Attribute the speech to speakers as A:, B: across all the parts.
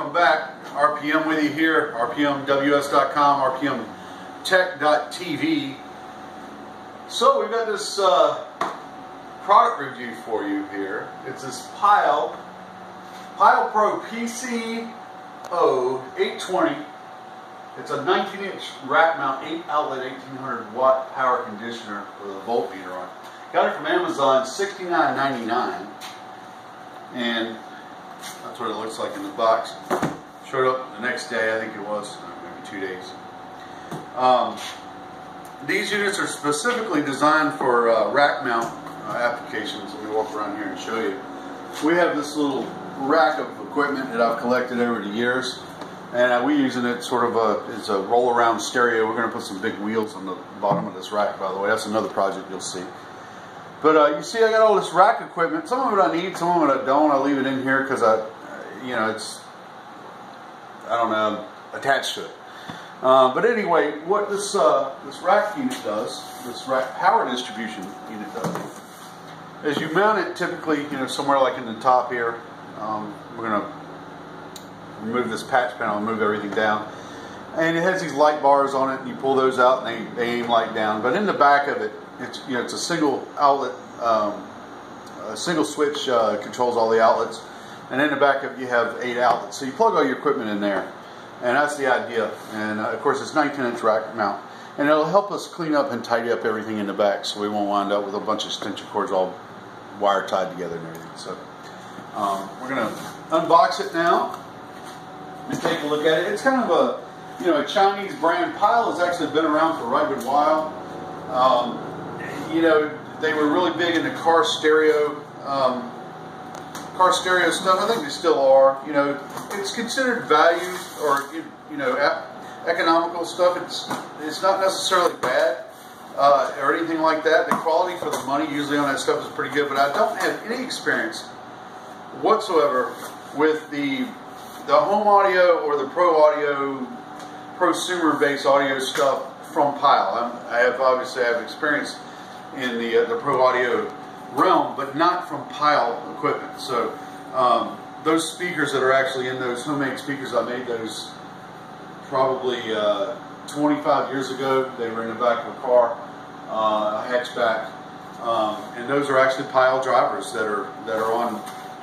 A: welcome back. RPM with you here, rpmws.com, rpmtech.tv. So we've got this product review for you here. It's this Pyle Pro PCO 820. It's a 19-inch rack mount, 8-outlet, 1800 watt power conditioner with a voltmeter on it. Got it from Amazon, $69.99, and that's what it looks like in the box. Showed up the next day, I think it was, maybe 2 days. These units are specifically designed for rack mount applications. Let me walk around here and show you. We have this little rack of equipment that I've collected over the years, and we're using it sort of as a roll-around stereo. We're going to put some big wheels on the bottom of this rack, by the way. That's another project you'll see. But you see, I got all this rack equipment. Some of it I need, some of it I don't. I leave it in here because it's, I don't know, attached to it. But anyway, what this rack unit does, this rack power distribution unit does, is you mount it typically, somewhere like in the top here. We're going to remove this patch panel and move everything down. And it has these light bars on it, and you pull those out and they aim light down. But in the back of it, it's it's a single outlet, a single switch controls all the outlets, and in the back of it you have 8 outlets. So you plug all your equipment in there, and that's the idea. And of course it's 19-inch rack mount, and it'll help us clean up and tidy up everything in the back, so we won't wind up with a bunch of extension cords all wire tied together and everything. So we're going to unbox it now and take a look at it. It's kind of a a Chinese brand. Pyle has actually been around for a right good while. They were really big in the car stereo stuff. I think they still are. It's considered value or economical stuff. It's not necessarily bad or anything like that. The quality for the money usually on that stuff is pretty good. But I don't have any experience whatsoever with the home audio or the prosumer-based audio stuff from Pyle. I obviously have experience in the pro audio realm, but not from Pyle equipment. So those speakers that are actually in those homemade speakers, I made those probably 25 years ago. They were in the back of a car, a hatchback, and those are actually Pyle drivers that are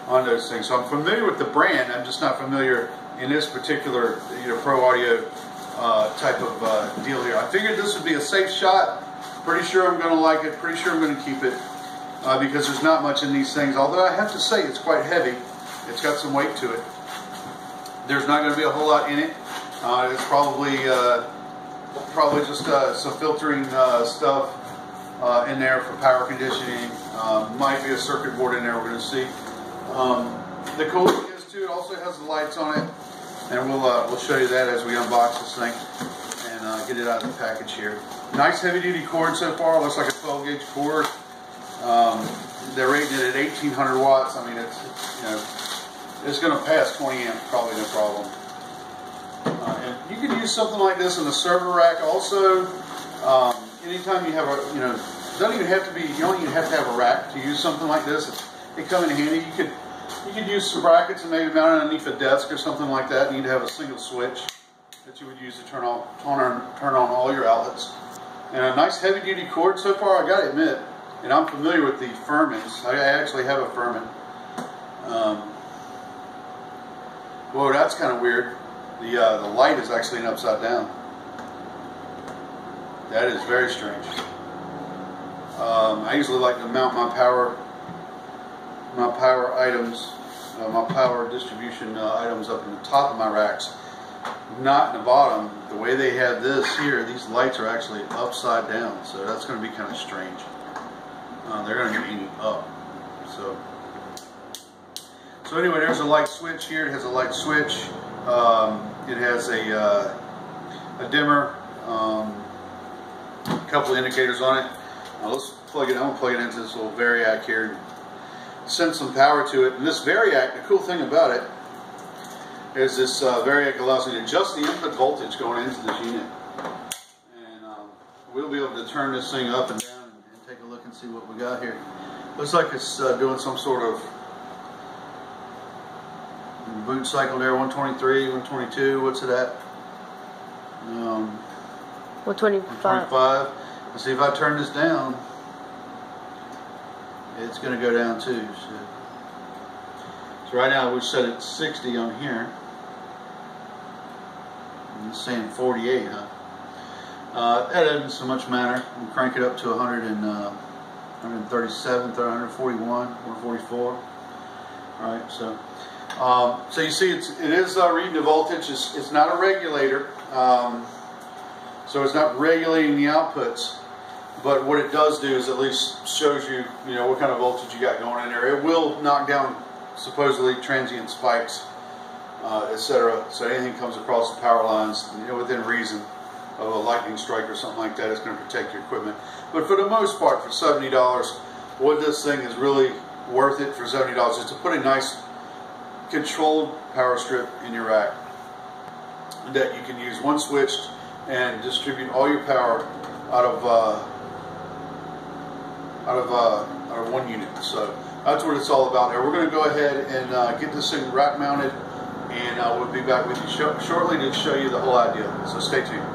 A: on those things. So I'm familiar with the brand. I'm just not familiar in this particular pro audio type of deal here. I figured this would be a safe shot. Pretty sure I'm going to like it. Pretty sure I'm going to keep it because there's not much in these things. Although I have to say it's quite heavy. It's got some weight to it. There's not going to be a whole lot in it. It's probably just some filtering stuff in there for power conditioning. Might be a circuit board in there. We're going to see. The cool thing is too, it also has the lights on it, and we'll show you that as we unbox this thing and get it out of the package here. Nice heavy-duty cord so far. Looks like a 12-gauge cord. They're rated it at 1800 watts. I mean, it's going to pass 20 amps, probably no problem. And you can use something like this in a server rack also. Anytime you have a, don't even have to be, you don't even have to have a rack to use something like this. It comes in handy. You could use some brackets and maybe mount it underneath a desk or something like that. You need to have a single switch that you would use to turn on all your outlets. And a nice heavy-duty cord so far, I gotta admit. And I'm familiar with the Furmans. I actually have a Furman. Whoa, that's kind of weird. The light is actually upside down. That is very strange. I usually like to mount my power items, my power distribution items up in the top of my racks, not in the bottom. The way they have this here, these lights are actually upside down, so that's going to be kind of strange. They're going to be aiming up. So anyway, there's a light switch here. It has a light switch. It has a dimmer, a couple of indicators on it. Now let's plug it. I'm going to plug it into this little Variac here. Send some power to it. And this Variac, the cool thing about it is this Variac allows me to adjust the input voltage going into this unit. And we'll be able to turn this thing up and down and take a look and see what we got here. Looks like it's doing some sort of boot cycle there, 123, 122. What's it at?
B: 125.
A: 125. Let's see if I turn this down. It's going to go down too. So right now we set it 60 on here. And it's saying 48, huh? That doesn't so much matter. We'll crank it up to 137, 141, 144. All right, so you see it is reading the voltage. It's not a regulator, so it's not regulating the outputs. But what it does do is at least shows you, what kind of voltage you got going in there. It will knock down supposedly transient spikes, etc. So anything comes across the power lines, within reason of a lightning strike or something like that, it's going to protect your equipment. But for the most part, for $70, what this thing is really worth it for $70 is to put a nice controlled power strip in your rack that you can use one switch and distribute all your power out of one unit. So that's what it's all about there. We're going to go ahead and get this thing rack mounted, and we'll be back with you shortly to show you the whole idea. So stay tuned.